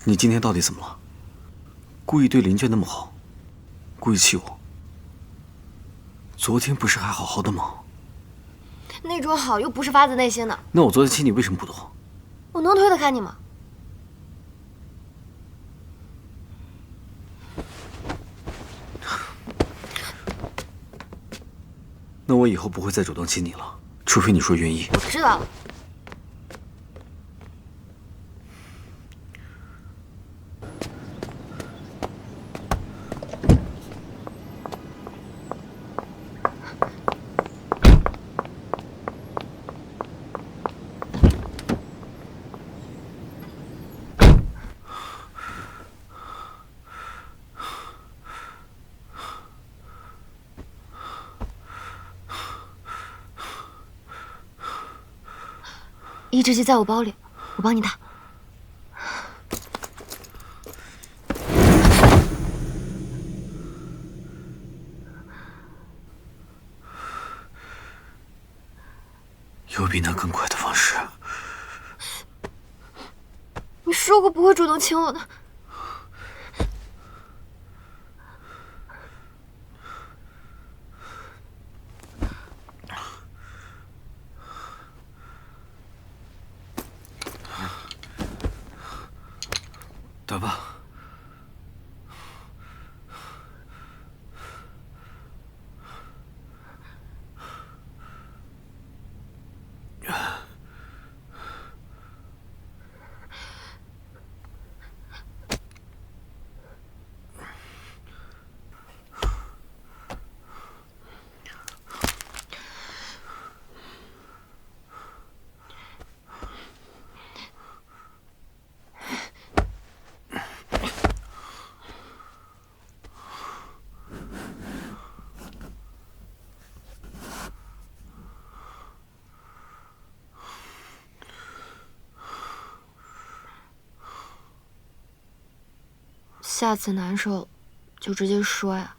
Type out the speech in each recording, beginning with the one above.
你今天到底怎么了？故意对林娟那么好，故意气我。昨天不是还好好的吗？那种好又不是发自内心的。那我昨天气你为什么不懂？我能推得开你吗？那我以后不会再主动亲你了，除非你说愿意。我知道了。抑制剂在我包里，我帮你打。有比那更快的方式？你说过不会主动亲我的。打吧。下次难受，就直接说呀。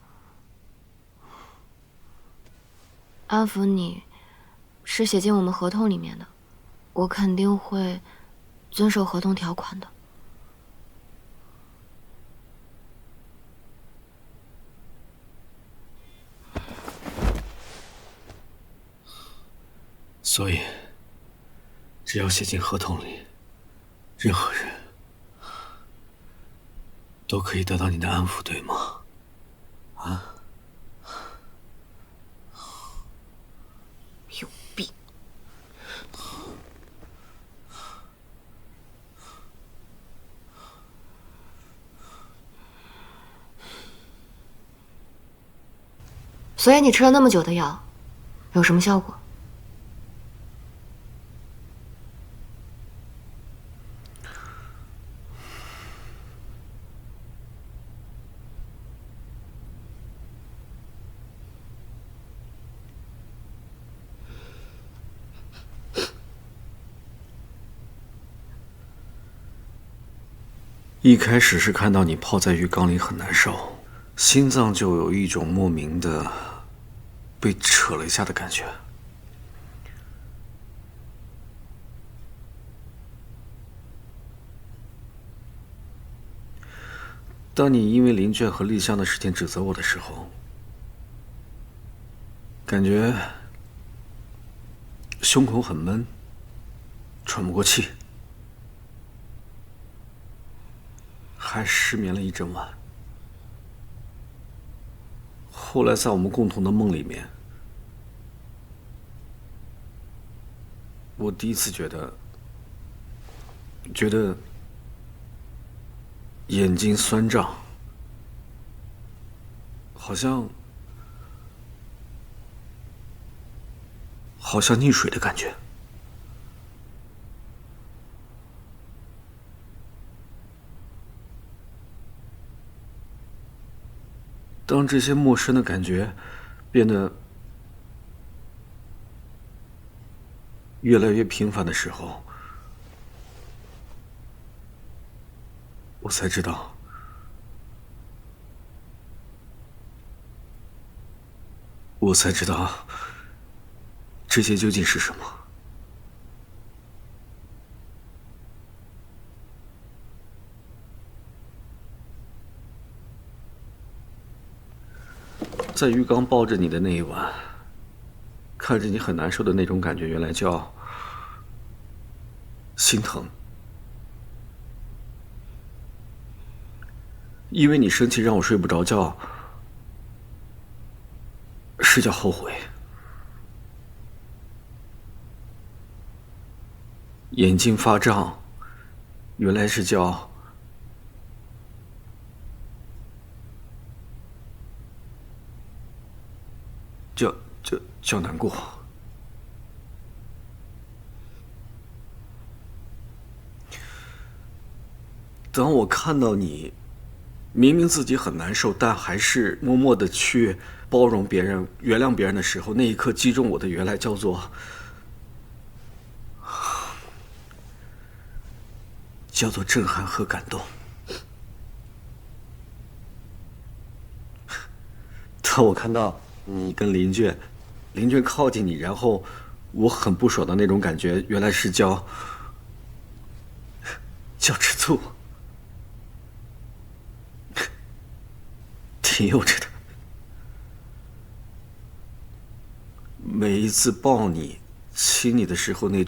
安抚你，是写进我们合同里面的，我肯定会遵守合同条款的。所以，只要写进合同里，任何人都可以得到你的安抚，对吗？啊？有病！所以你吃了那么久的药，有什么效果？一开始是看到你泡在浴缸里很难受，心脏就有一种莫名的被扯了一下的感觉。当你因为林娟和丽香的事情指责我的时候，感觉胸口很闷，喘不过气，还失眠了一整晚。后来在我们共同的梦里面，我第一次觉得眼睛酸胀，好像溺水的感觉。当这些陌生的感觉变得越来越频繁的时候，我才知道，这些究竟是什么。在浴缸抱着你的那一晚，看着你很难受的那种感觉，原来叫心疼。因为你生气让我睡不着觉，是叫后悔。眼睛发胀，原来是叫难过。当我看到你明明自己很难受，但还是默默的去包容别人、原谅别人的时候，那一刻击中我的原来叫做震撼和感动。当我看到你跟林娟靠近你，然后我很不爽的那种感觉，原来是叫吃醋，挺幼稚的。每一次抱你、亲你的时候，那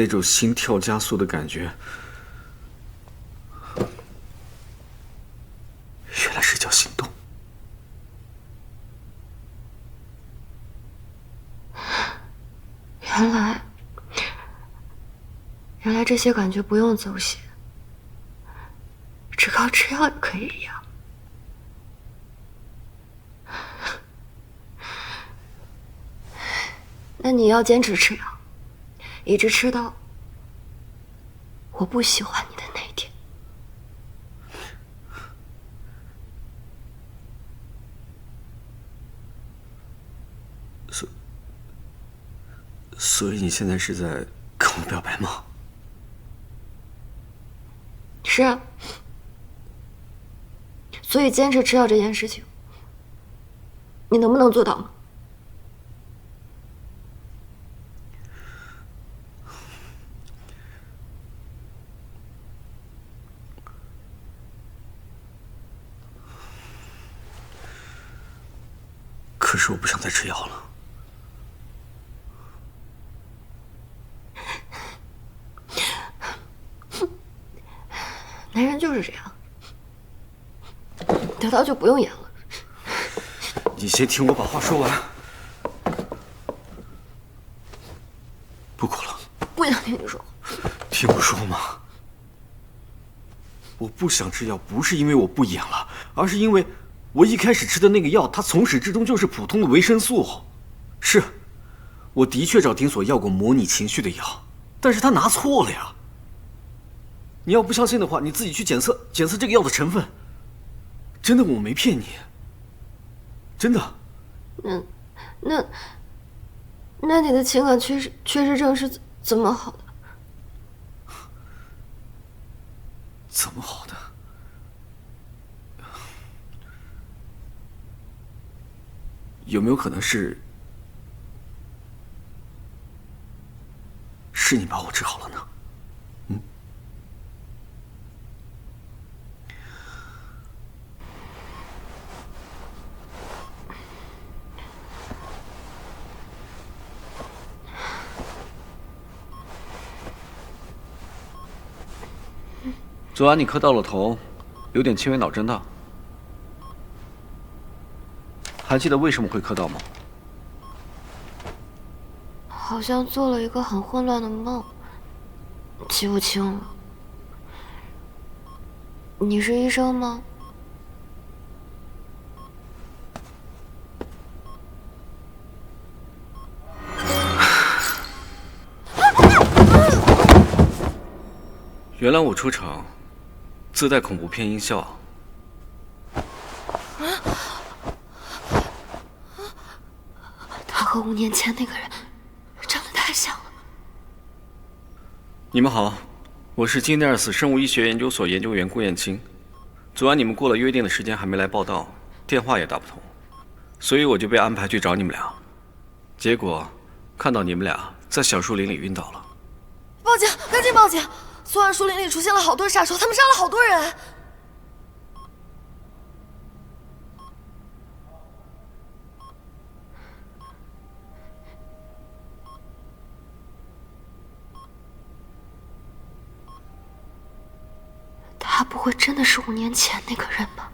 种心跳加速的感觉，原来是叫心动。原来这些感觉不用走血，只靠吃药就可以养。那你要坚持吃药，一直吃到我不喜欢你的那一天。所以你现在是在跟我表白吗？是啊，所以坚持吃药这件事情，你能不能做到呢？可是我不想再吃药了。男人就是这样，得到就不用演了。你先听我把话说完。不哭了。不想听你说。听我说嘛。我不想吃药，不是因为我不演了，而是因为我一开始吃的那个药，它从始至终就是普通的维生素。是，我的确找诊所要过模拟情绪的药，但是他拿错了呀。你要不相信的话，你自己去检测这个药的成分。真的，我没骗你。真的。那你的情感缺失症是怎么好的？怎么好的？有没有可能是你把我治好了呢？昨晚你磕到了头，有点轻微脑震荡。还记得为什么会磕到吗？好像做了一个很混乱的梦，记不清了。你是医生吗？原来我出场自带恐怖片音效。他和5年前那个人长得太像了。你们好，我是金内尔斯生物医学研究所研究员顾燕青。昨晚你们过了约定的时间还没来报到，电话也打不通，所以我就被安排去找你们俩。结果看到你们俩在小树林里晕倒了。报警！赶紧报警！昨晚树林里出现了好多杀手，他们杀了好多人。会真的是5年前那个人吧？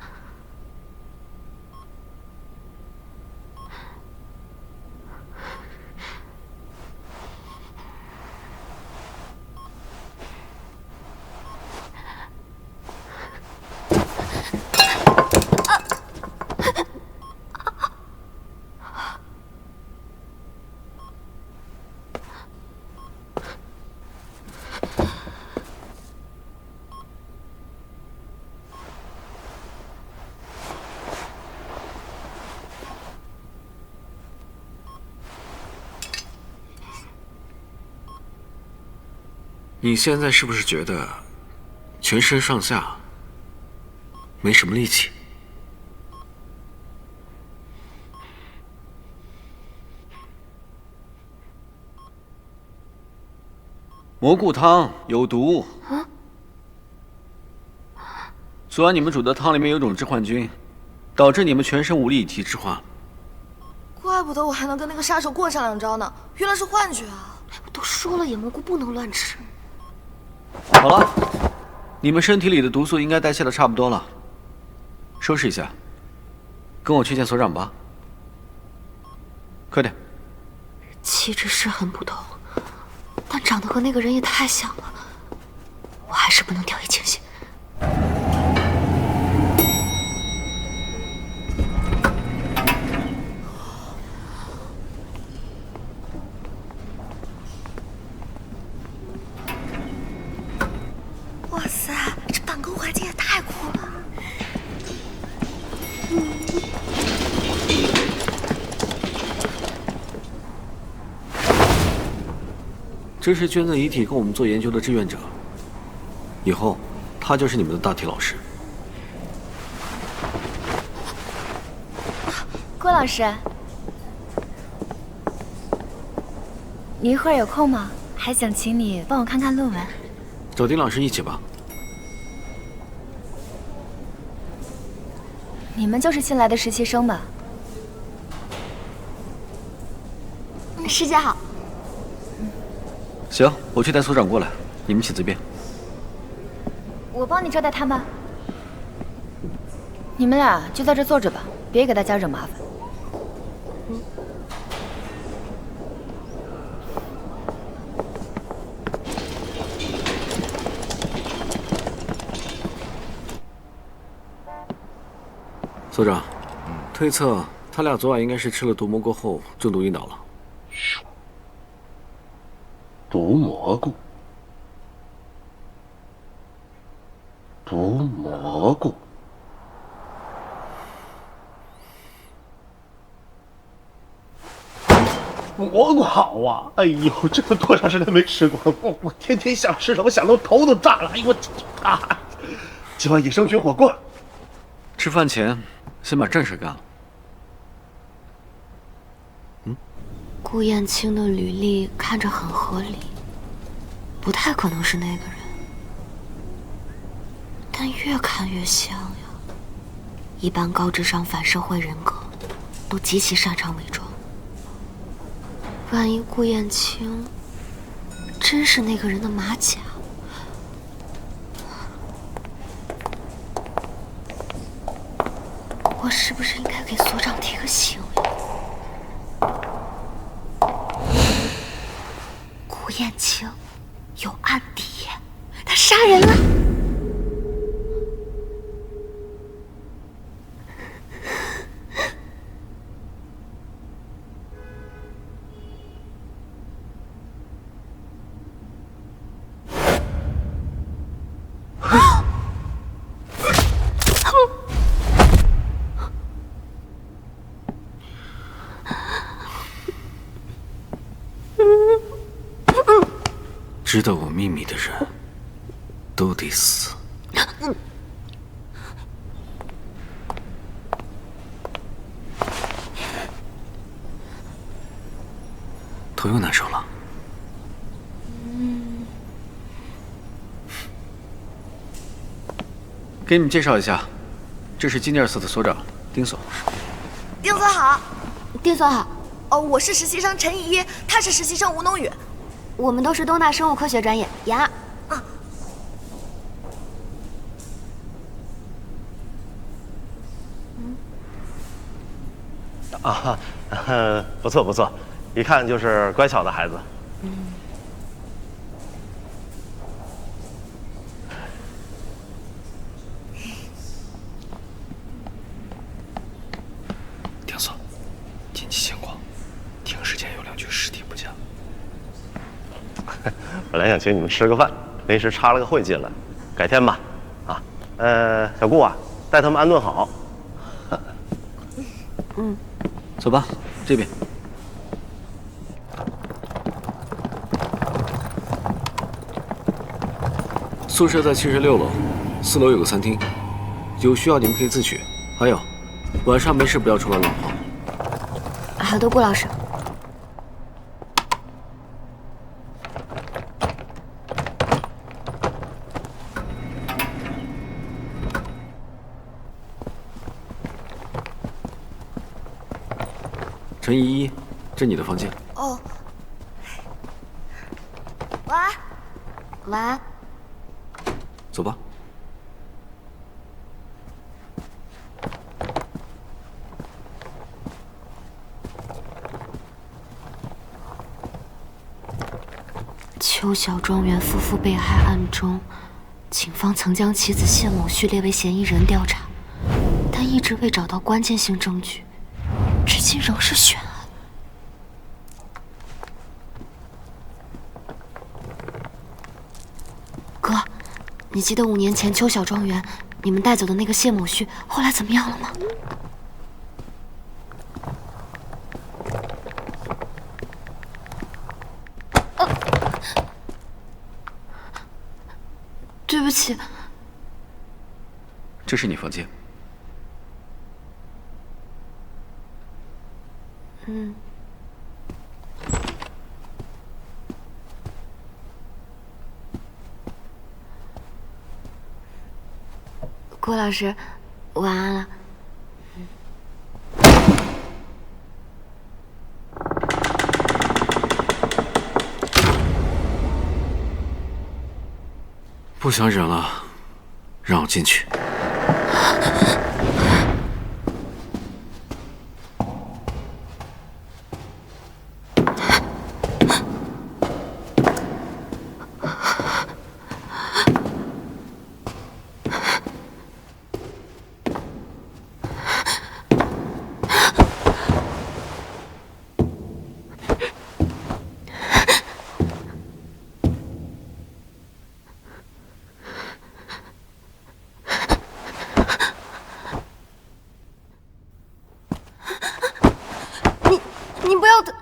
你现在是不是觉得全身上下没什么力气？蘑菇汤有毒。昨晚你们煮的汤里面有种致幻菌，导致你们全身无力以及致幻。怪不得我还能跟那个杀手过上2招呢，原来是幻觉啊！我都说了，野蘑菇不能乱吃。好了，你们身体里的毒素应该代谢的差不多了，收拾一下，跟我去见所长吧。快点。气质是很不同，但长得和那个人也太像了，我还是不能掉以轻心。哇塞，这板沟环境也太酷了！这是捐赠遗体供我们做研究的志愿者，以后他就是你们的大体老师。郭老师，你一会儿有空吗？还想请你帮我看看论文。找丁老师一起吧。你们就是新来的实习生吧？师姐好。行，我去带所长过来，你们请自便。我帮你招待他们。你们俩就在这坐着吧，别给大家惹麻烦。所长，推测他俩昨晚应该是吃了毒蘑菇后中毒晕倒了。毒蘑菇，毒蘑菇，蘑菇好啊！哎呦，这么多长时间没吃过，我天天想吃了，我想到头都炸了。哎呦我啊！今晚野生菌火锅。吃饭前先把正事干了。顾燕青的履历看着很合理，不太可能是那个人，但越看越像呀。一般高智商反社会人格都极其擅长伪装，万一顾燕青真是那个人的马甲，我是不是应该给所长提个醒呀？顾燕青有案底，他杀人了。知道我秘密的人都得死。头又难受了。给你们介绍一下，这是金尼尔斯的所长丁所。丁所好。丁所好。哦，我是实习生陈依依，他是实习生吴农宇。我们都是东大生物科学专业，研二。啊，不错不错，一看就是乖巧的孩子。天色，天气闲逛，停尸间有2具尸体不见了。本来想请你们吃个饭，临时插了个会进来，改天吧。啊，小顾啊，带他们安顿好。走吧，这边。宿舍在76楼，4楼有个餐厅，有需要你们可以自取。还有，晚上没事不要出来乱晃。好的，顾老师。陈依依，这你的房间。哦，晚安。晚安。走吧。邱小庄园夫妇被害案中，警方曾将妻子谢某旭列为嫌疑人调查，但一直未找到关键性证据，至今仍是悬案。哥，你记得5年前邱小庄园你们带走的那个谢某旭后来怎么样了吗？对不起。这是你房间。郭老师，晚安了。不想忍了，让我进去。你不要的。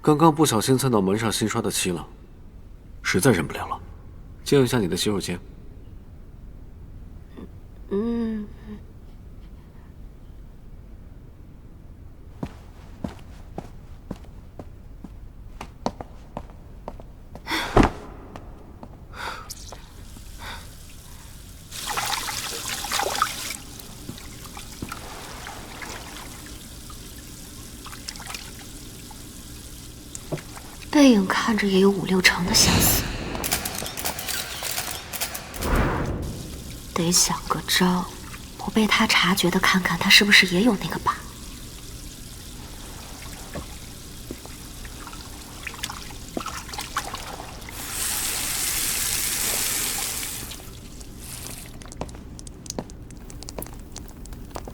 刚刚不小心蹭到门上新刷的漆了，实在忍不了了，借用一下你的洗手间。背影看着也有5、6成的相似，得想个招，不被他察觉的看看他是不是也有那个疤。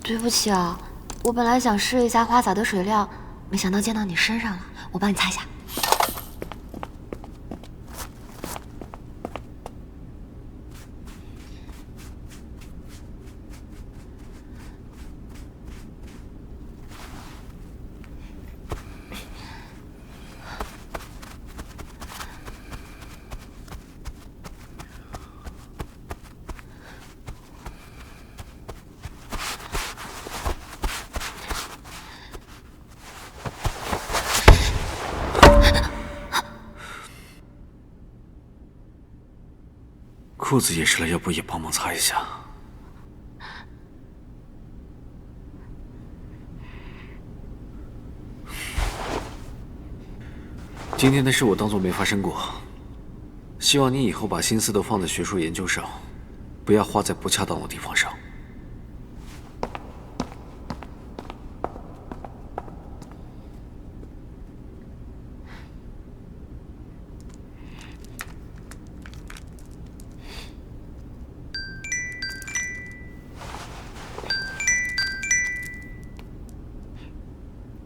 对不起啊，我本来想试一下花洒的水量，没想到溅到你身上了，我帮你擦一下。裤子也湿了，要不也帮忙擦一下？今天的事我当作没发生过，希望你以后把心思都放在学术研究上，不要花在不恰当的地方上。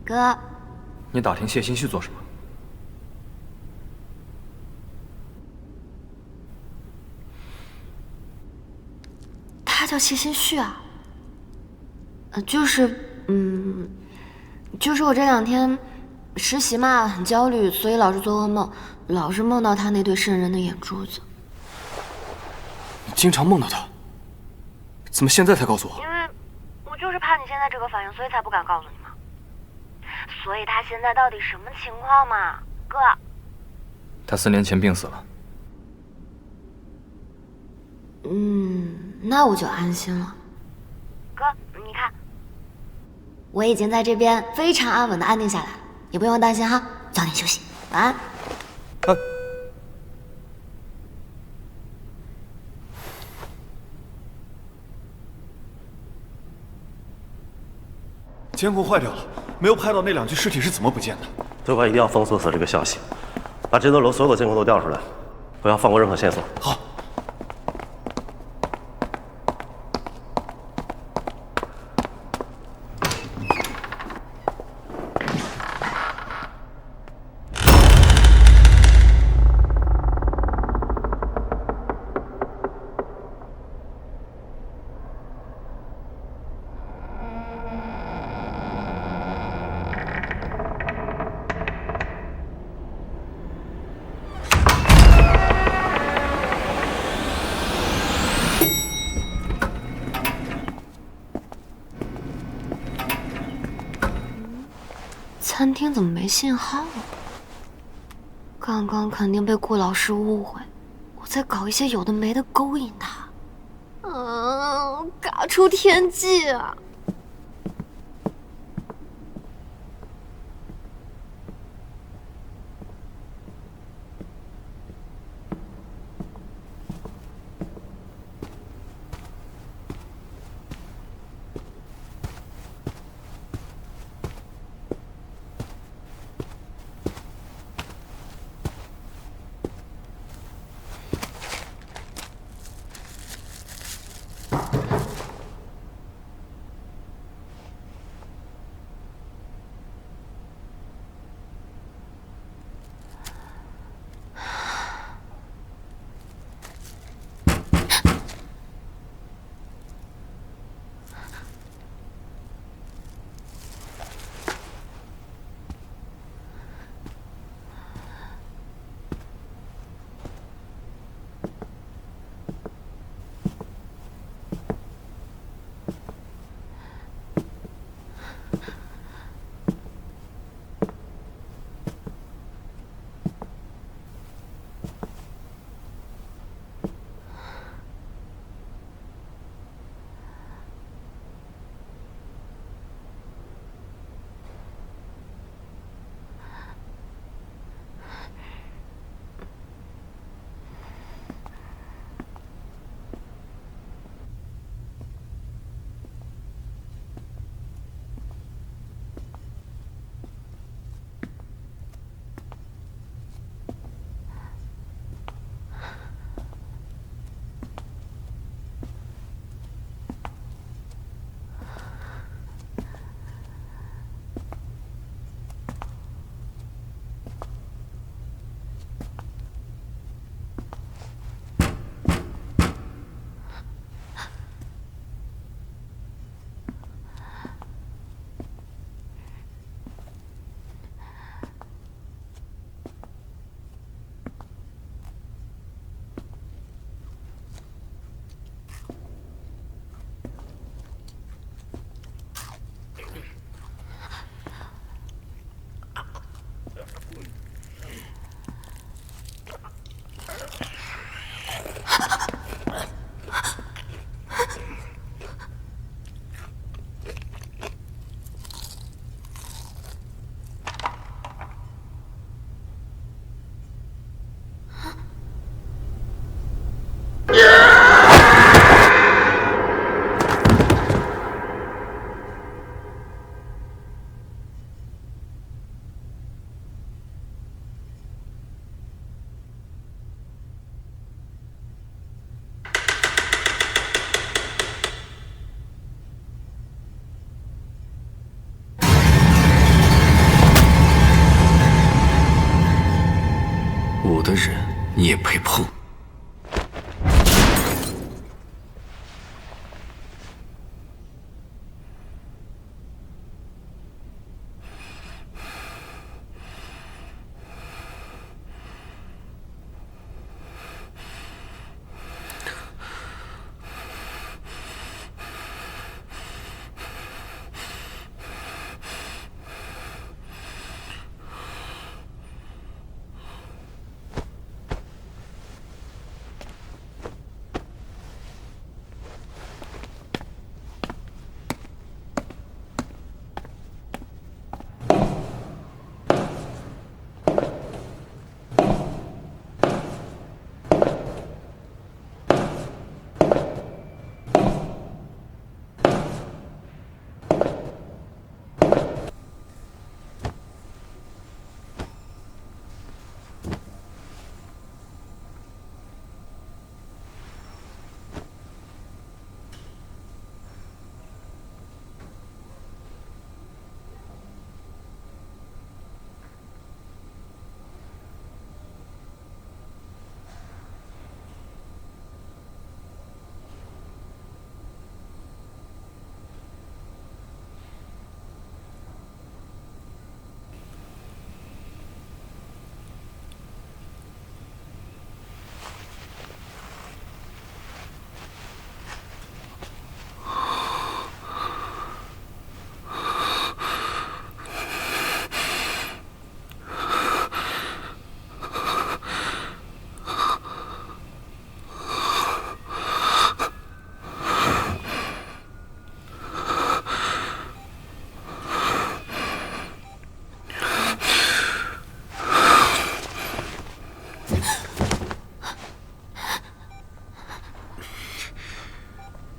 哥，你打听谢欣旭做什么？他叫谢欣旭啊。就是我这2天实习嘛，很焦虑，所以老是做噩梦，老是梦到他那对渗人的眼珠子。你经常梦到他，怎么现在才告诉我？因为我就是怕你现在这个反应，所以才不敢告诉你嘛。所以他现在到底什么情况嘛，哥？他4年前病死了。那我就安心了。哥，你看，我已经在这边非常安稳的安定下来了，你不用担心哈，早点休息，晚安。监控坏掉了，没有拍到那2具尸体是怎么不见的。最快一定要封锁这个消息，把这栋楼所有的监控都调出来，不要放过任何线索。好。餐厅怎么没信号啊？刚刚肯定被顾老师误会，我在搞一些有的没的勾引他。嘎出天际啊！的人你也配碰？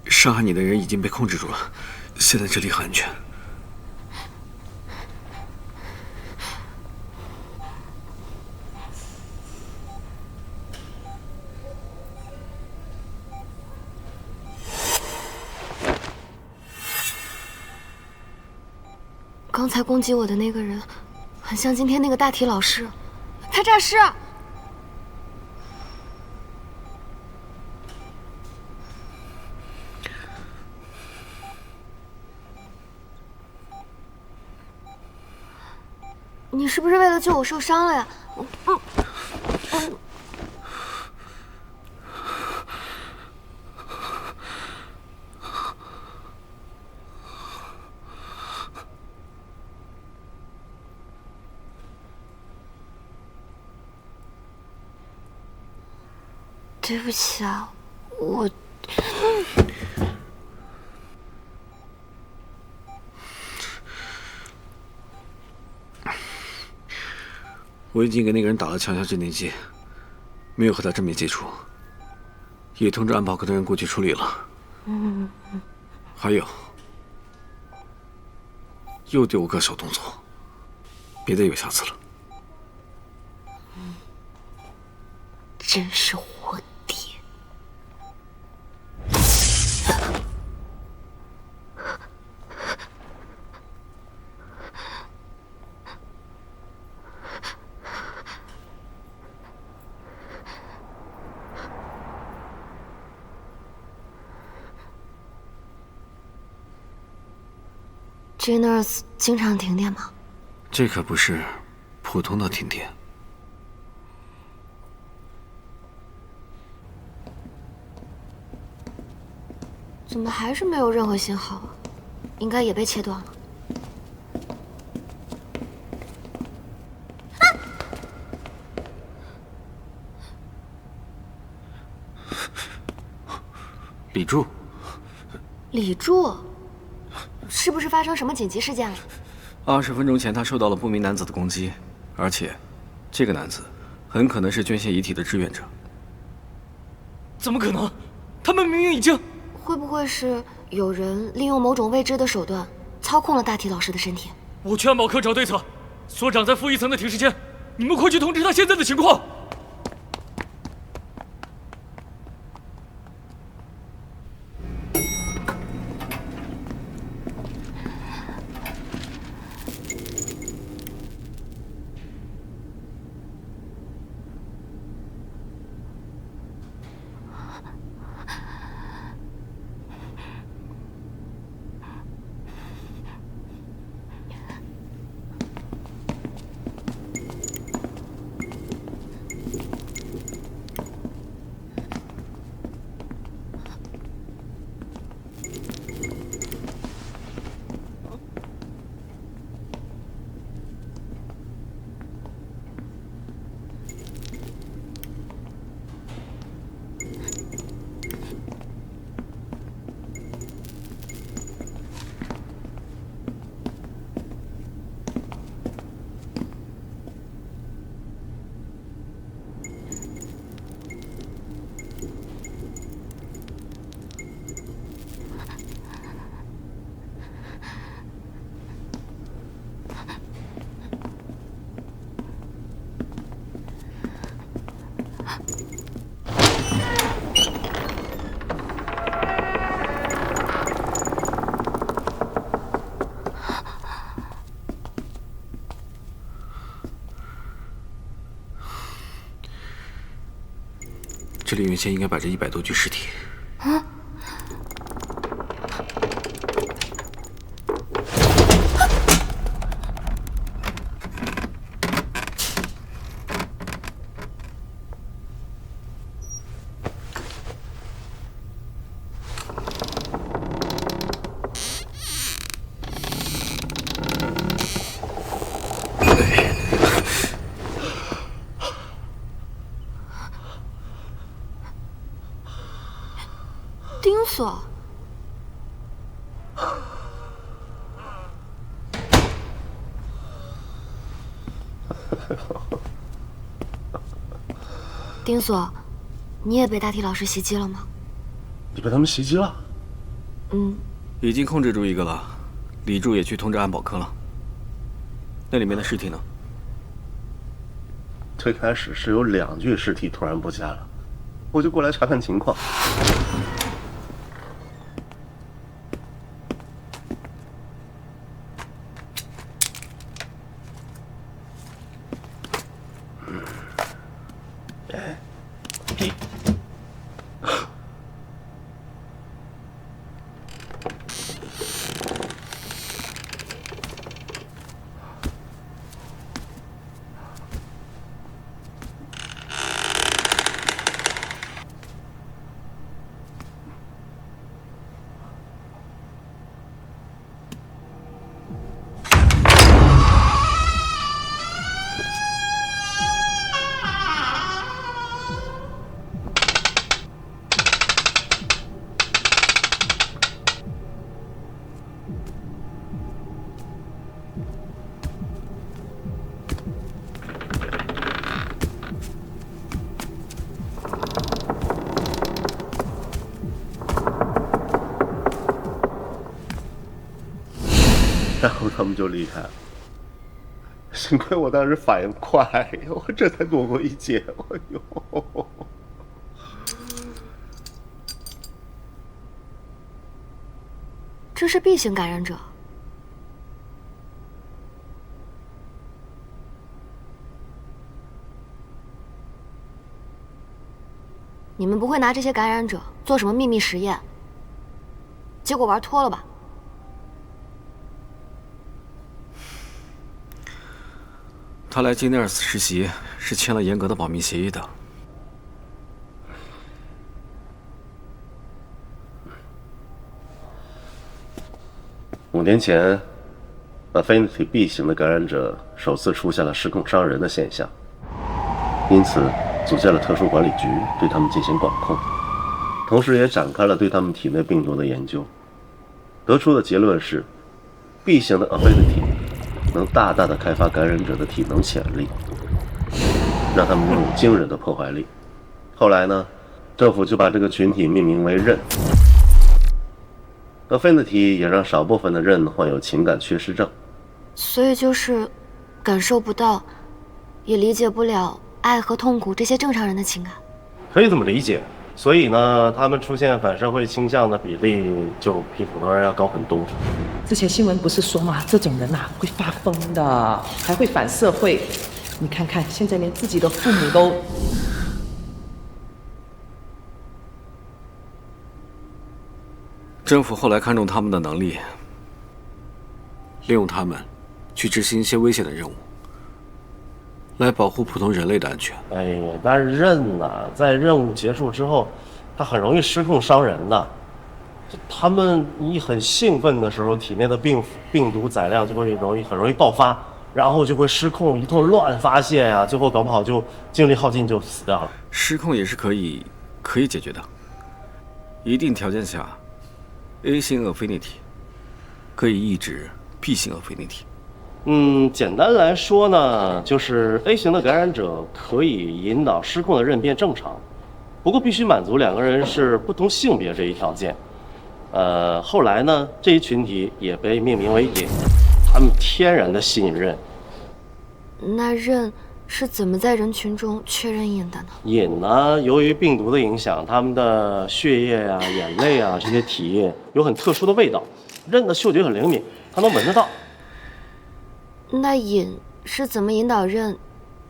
伤害你的人已经被控制住了，现在这里很安全。刚才攻击我的那个人，很像今天那个大体老师，他诈尸。你是不是为了救我受伤了呀？对不起啊，我已经给那个人打了强效镇定剂，没有和他正面接触，也通知安保科的人过去处理了。还有，又对我个小动作，别再有下次了。真是活爹！Geners 经常停电吗？这可不是普通的停电。怎么还是没有任何信号啊？应该也被切断了。李柱，李柱，是不是发生什么紧急事件了？20分钟前，他受到了不明男子的攻击，而且，这个男子很可能是捐献遗体的志愿者。怎么可能？他们明明已经……会不会是有人利用某种未知的手段操控了大体老师的身体？我去安保科找对策。所长在负1层的停尸间，你们快去通知他现在的情况。这里原先应该摆着100多具尸体。丁锁，丁锁，你也被大体老师袭击了吗？你被他们袭击了？已经控制住一个了，李柱也去通知安保科了。那里面的尸体呢？最开始是有2具尸体突然不见了，我就过来查看情况。然后他们就离开了。幸亏我当时反应快，我这才躲过一劫。哎呦！这是 B 型感染者。你们不会拿这些感染者做什么秘密实验，结果玩脱了吧？他来金内尔斯实习是签了严格的保密协议的。5年前，Affinity B 型的感染者首次出现了失控伤人的现象，因此组建了特殊管理局对他们进行管控，同时也展开了对他们体内病毒的研究。得出的结论是 ，B 型的 Affinity 能大大的开发感染者的体能潜力，让他们拥有惊人的破坏力。后来呢，政府就把这个群体命名为刃。Affinity 也让少部分的刃患有情感缺失症，所以就是感受不到，也理解不了爱和痛苦这些正常人的情感。可以这么理解。所以呢，他们出现反社会倾向的比例就比普通人要高很多。之前新闻不是说嘛，这种人啊会发疯的，还会反社会。你看看，现在连自己的父母都……政府后来看中他们的能力，利用他们去执行一些危险的任务，来保护普通人类的安全。哎呀，但是刃呐，在任务结束之后，他很容易失控伤人的。他们一很兴奋的时候，体内的病毒载量就会很容易爆发，然后就会失控，一通乱发泄呀，最后搞不好就精力耗尽就死掉了。失控也是可以解决的，一定条件下 ，A 型 Affinity 可以抑制 B 型 Affinity。简单来说呢，就是 A 型的感染者可以引导失控的刃变正常，不过必须满足2个人是不同性别这一条件。后来呢，这一群体也被命名为隐，他们天然的吸引刃。那刃是怎么在人群中确认隐的呢？隐呢，由于病毒的影响，他们的血液啊、眼泪啊这些体液有很特殊的味道，刃的嗅觉很灵敏，它能闻得到。那隐是怎么引导刃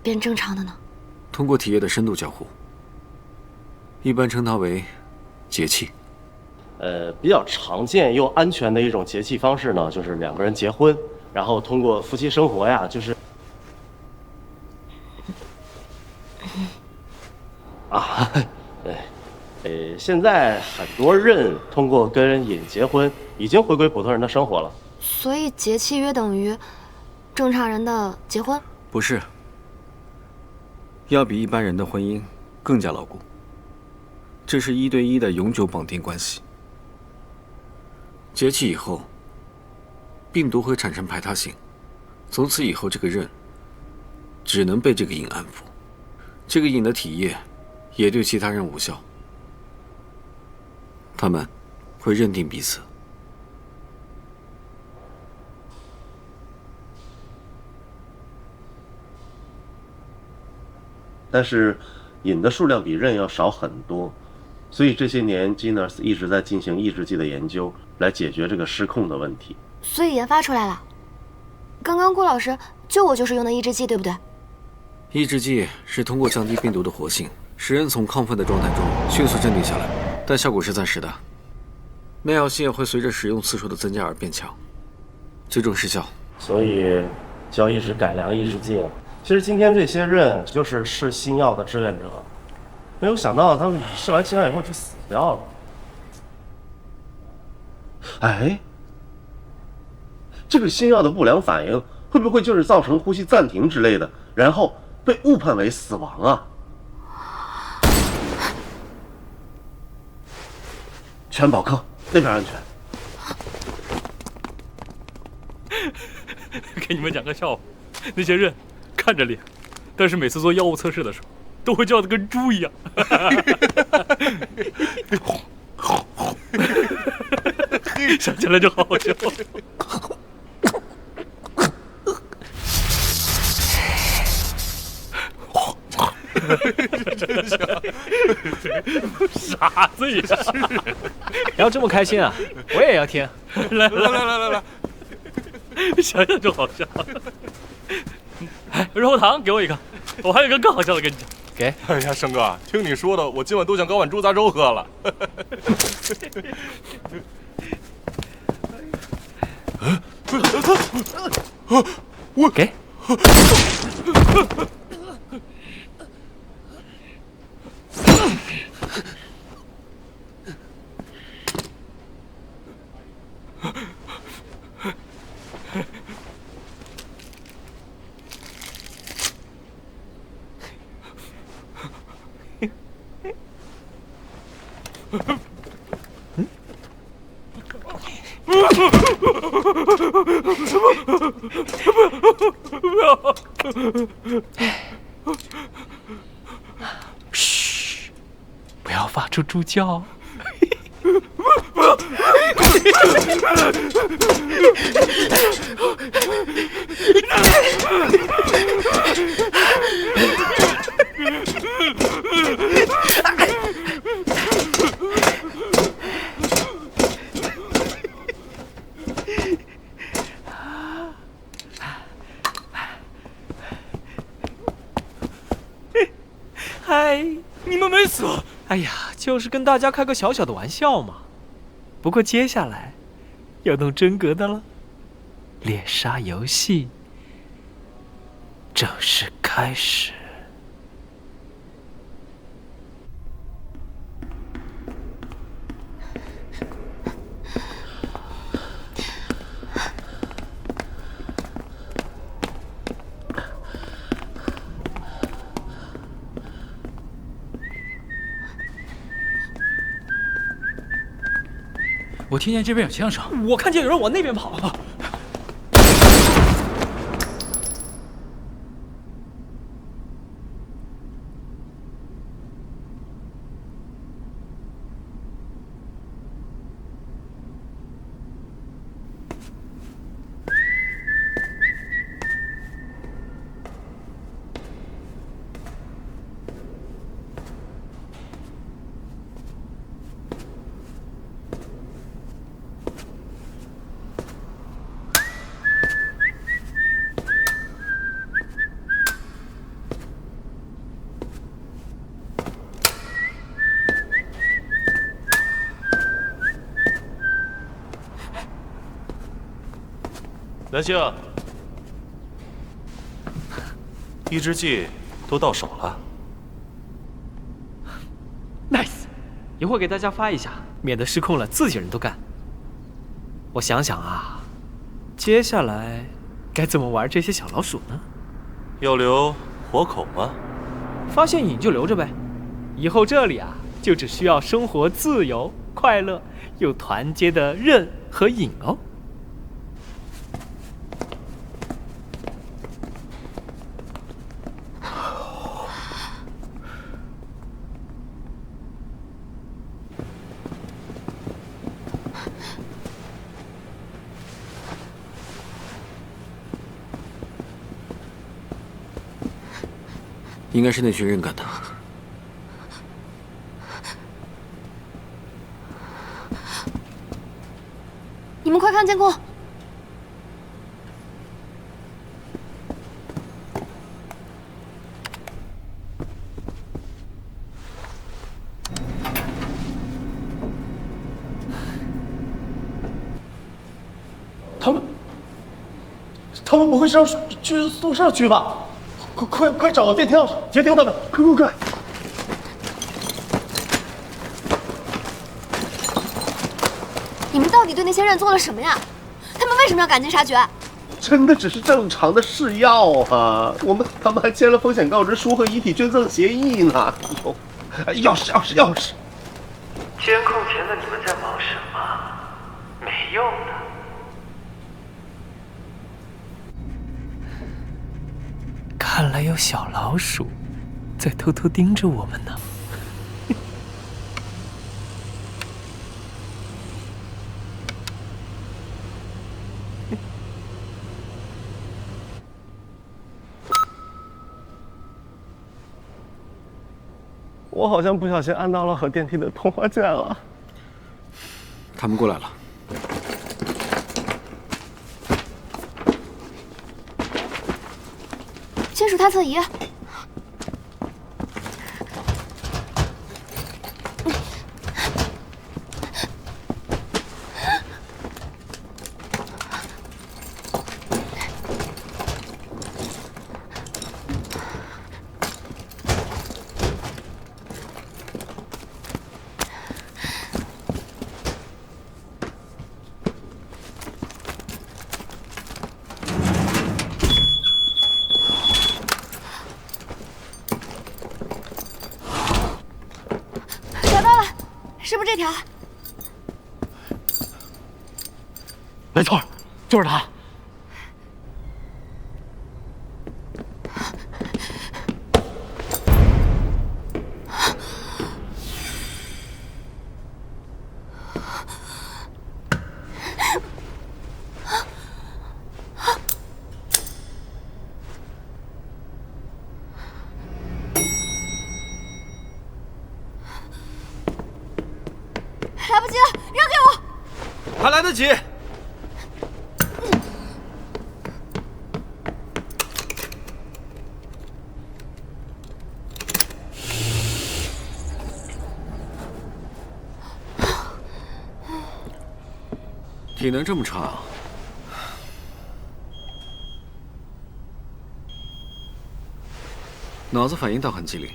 变正常的呢？通过体液的深度交互。一般称它为结契。比较常见又安全的一种结契方式呢，就是两个人结婚，然后通过夫妻生活呀，就是现在很多人通过跟尹结婚，已经回归普通人的生活了。所以结契约等于正常人的结婚？不是，要比一般人的婚姻更加牢固。这是1对1的永久绑定关系。结契以后，病毒会产生排他性，从此以后这个刃只能被这个瘾安抚，这个瘾的体液也对其他人无效。他们会认定彼此。但是瘾的数量比刃要少很多，所以这些年 Genos 一直在进行抑制剂的研究，来解决这个失控的问题。所以研发出来了。刚刚顾老师救我就是用的抑制剂，对不对？抑制剂是通过降低病毒的活性，使人从亢奋的状态中迅速镇定下来，但效果是暂时的。耐药性会随着使用次数的增加而变强，最终失效。所以就要一直改良抑制剂了。其实今天这些人就是试新药的志愿者，没有想到他们试完新药以后就死掉了。哎，这个新药的不良反应会不会就是造成呼吸暂停之类的，然后被误判为死亡啊？全保科那边安全。给你们讲个笑话，那些人看着脸，但是每次做药物测试的时候，都会叫得跟猪一样。想起来就好好笑。真香，傻子也是。要这么开心啊，我也要听。来，想想就好笑。哎，润喉糖给我一个，我还有一个更好笑的跟你讲。给。哎呀，生哥，听你说的，我今晚都想搞碗猪杂粥喝了。我给。嘘，不要发出猪叫。嗨，你们没死！哎呀，就是跟大家开个小小的玩笑嘛。不过接下来要弄真格的了，猎杀游戏正式开始。我听见这边有枪声，我看见有人往那边跑。蓝星，一只计都到手了。Nice， 一会儿给大家发一下，免得失控了自己人都干。我想想啊，接下来该怎么玩这些小老鼠呢？要留活口吗？发现瘾就留着呗，以后这里啊，就只需要生活自由、快乐又团结的刃和瘾哦。应该是那群人干的。你们快看监控！他们不会是要去宿舍去吧？快找个电梯钥匙截停他们！快！你们到底对那些人做了什么呀？他们为什么要赶尽杀绝？真的只是正常的试药啊！他们还签了风险告知书和遗体捐赠协议呢。钥匙！监控前的你们在忙什么？没用的。看来有小老鼠在偷偷盯着我们呢。我好像不小心按到了和电梯的通话键了。他们过来了。金属探测仪。是不是这条？没错，就是它。来不及了，让给我！还来得及。体能这么差啊？脑子反应倒很机灵。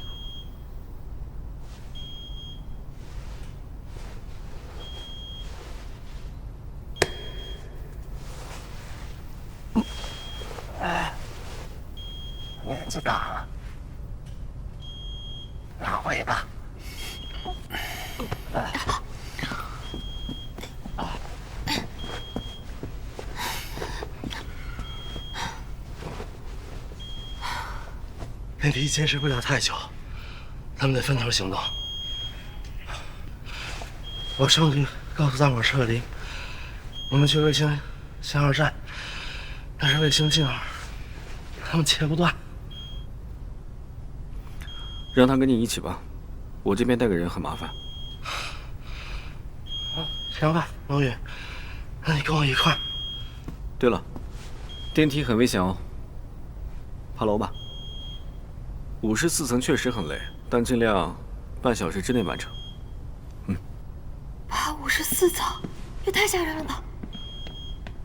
年纪大了，拿尾巴。电梯坚持不了太久，他们得分头行动。我上去告诉大伙撤离，你们去卫星信号站，那是卫星信号，他们切不断。让他跟你一起吧，我这边带个人很麻烦。行吧，龙宇，那你跟我一块儿。对了，电梯很危险哦，爬楼吧。54层确实很累，但尽量半小时之内完成。爬54层，也太吓人了吧！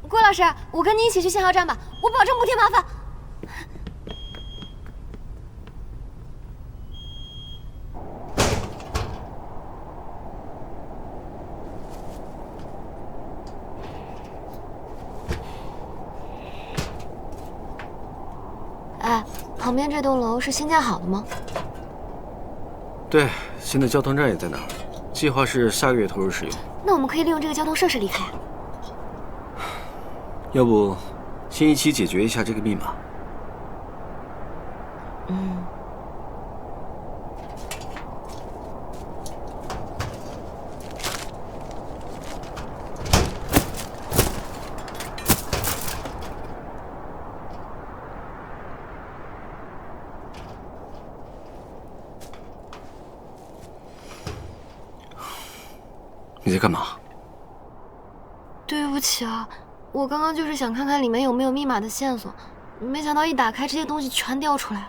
郭老师，我跟你一起去信号站吧，我保证不添麻烦。哎，旁边这栋楼是新建好的吗？对，新的交通站也在那儿，计划是下个月投入使用。那我们可以利用这个交通设施离开。要不，先一起解决一下这个密码。嗯。你在干嘛？对不起啊，我刚刚就是想看看里面有没有密码的线索，没想到一打开，这些东西全掉出来了。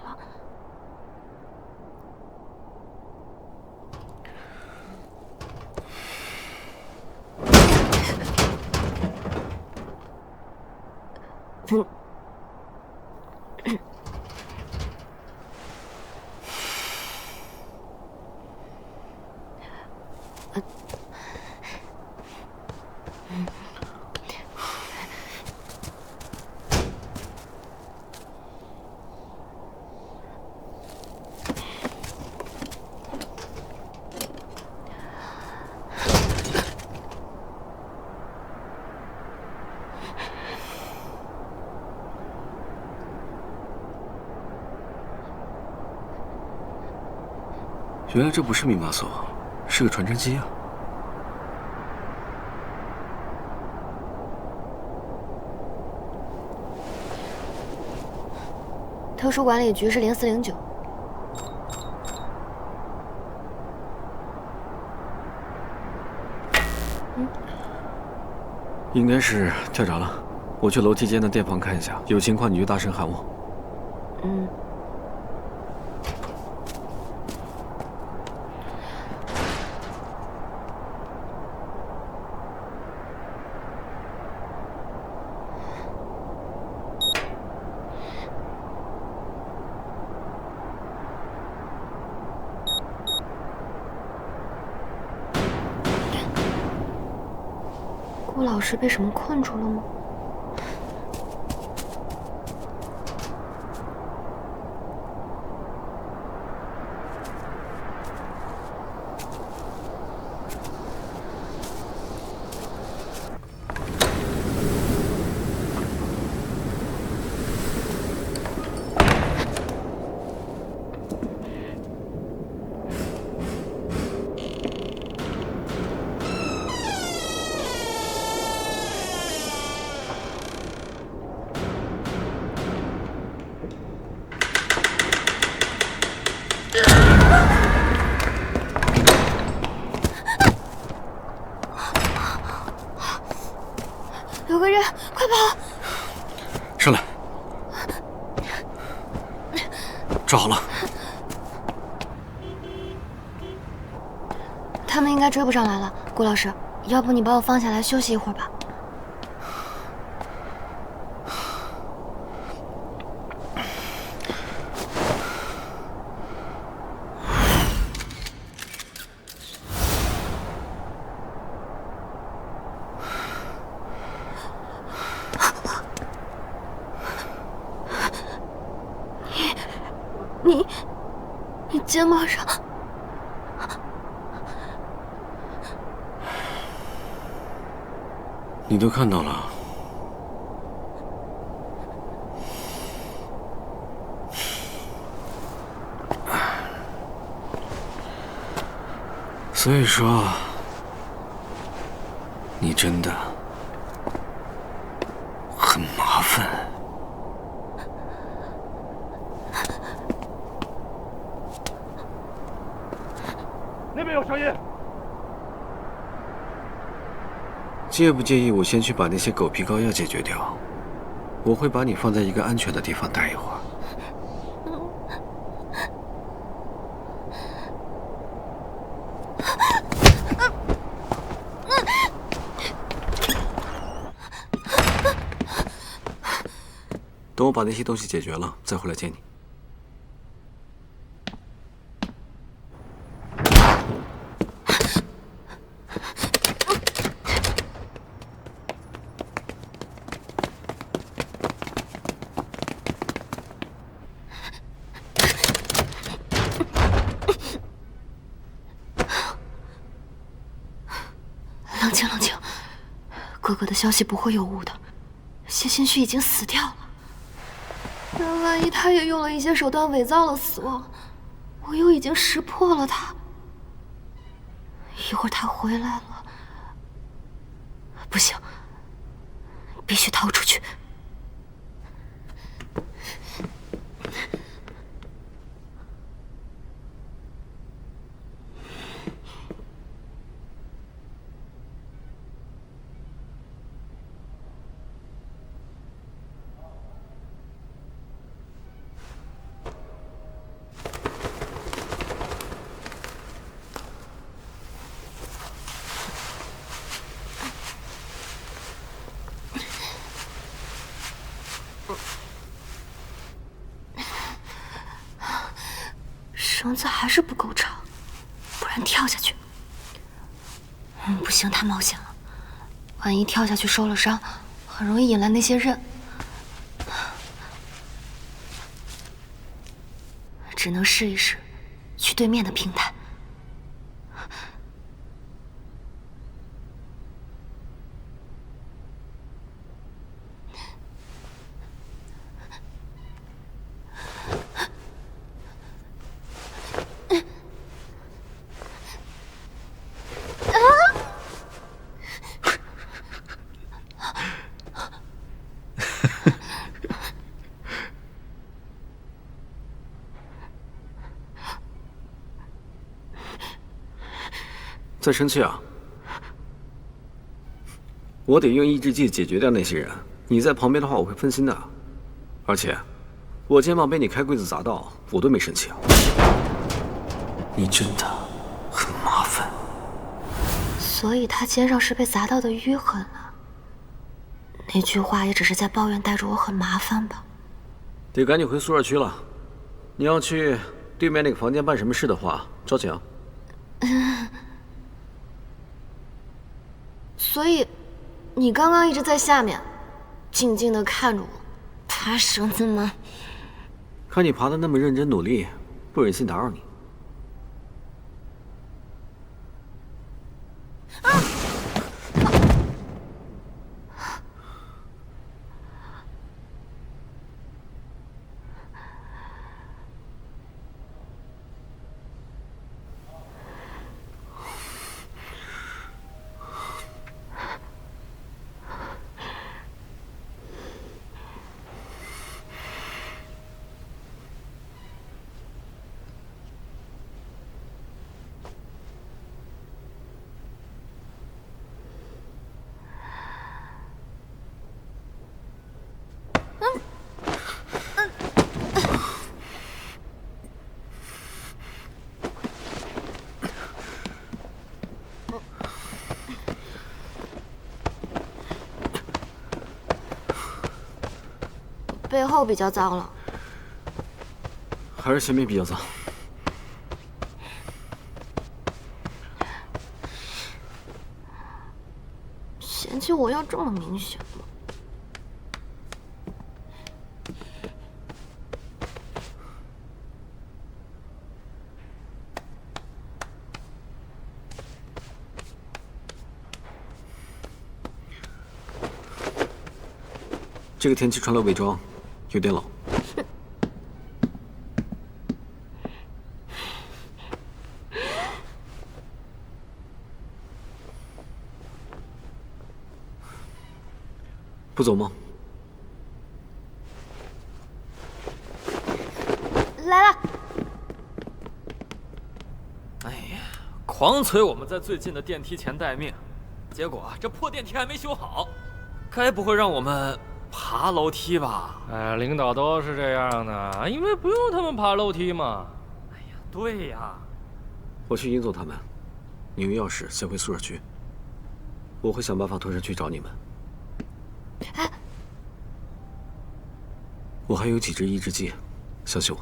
原来这不是密码锁，是个传真机啊！特殊管理局是0409。应该是跳闸了。我去楼梯间的电房看一下，有情况你就大声喊我。嗯。顾老师被什么困住了吗？有个人，快跑！上来，抓好了。他们应该追不上来了，顾老师，要不你把我放下来休息一会儿吧。你肩膀上，你都看到了。所以说，你真的很麻烦。那边有声音。介不介意我先去把那些狗皮膏药解决掉？我会把你放在一个安全的地方待一会儿。等我把那些东西解决了，再回来见你。冷静，冷静，哥哥的消息不会有误的。谢心虚已经死掉了。那万一他也用了一些手段伪造了死亡，我又已经识破了他。一会儿他回来了，不行，必须逃出去。绳子还是不够长，不然跳下去。不行，太冒险了，万一跳下去受了伤，很容易引来那些刃。只能试一试，去对面的平台。在生气啊？我得用抑制剂解决掉那些人。你在旁边的话，我会分心的。而且，我肩膀被你开柜子砸到，我都没生气啊。你真的很麻烦。所以他肩上是被砸到的淤痕啊。那句话也只是在抱怨带着我很麻烦吧。得赶紧回宿舍区了。你要去对面那个房间办什么事的话，抓紧啊。所以，你刚刚一直在下面，静静地看着我，爬绳子吗？看你爬得那么认真努力，不忍心打扰你。背后比较脏了，还是前面比较脏。嫌弃我要这么明显吗？这个天气穿了伪装，有点冷。不走吗？来了。哎呀，狂催我们在最近的电梯前待命，结果这破电梯还没修好，该不会让我们爬楼梯吧？哎，领导都是这样的，因为不用他们爬楼梯嘛。哎呀，对呀。我去引走他们，你用钥匙先回宿舍区，我会想办法拖上去找你们。哎，我还有几支抑制剂，相信我。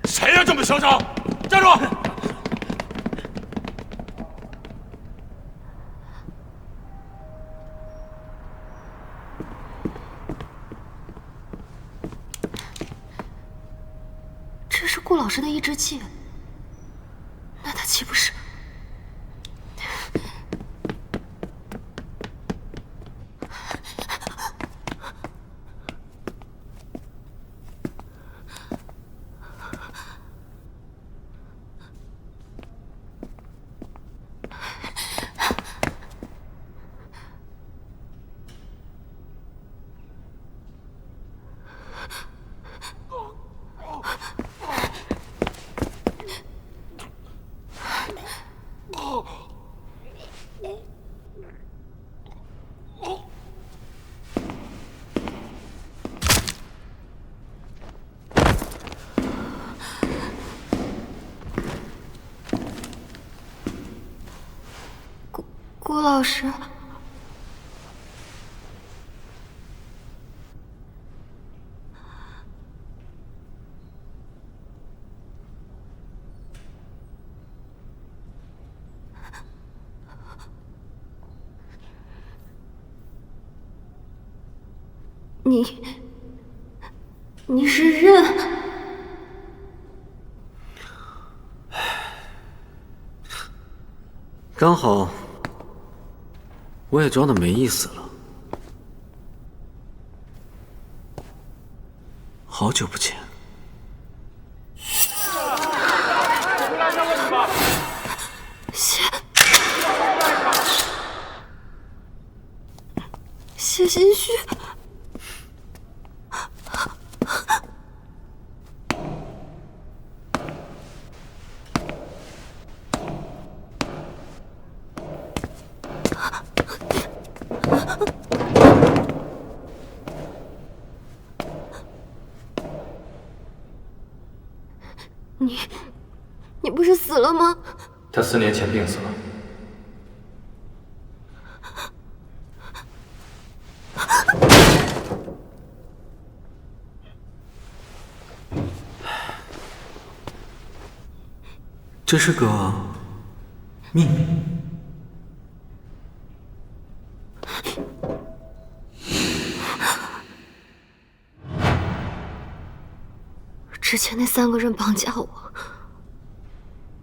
谁呀，这么嚣张？站住！这是顾老师的抑制剂，那他岂不是？顾老师，你是人？刚好。我也装的没意思了。好久不见。谢心虚。你不是死了吗？他4年前病死了。这是个秘密。之前那3个人绑架我，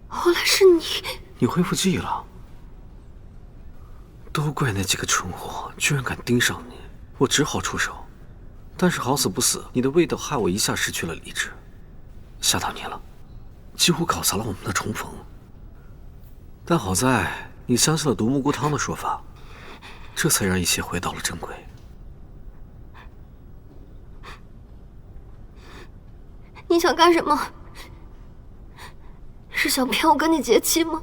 后来是你。你恢复记忆了？都怪那几个蠢货，居然敢盯上你，我只好出手。但是好死不死，你的味道害我一下失去了理智，吓到你了，几乎搞砸了我们的重逢。但好在你相信了独木菇汤的说法，这才让一切回到了正轨。你想干什么？是想骗我跟你结亲吗？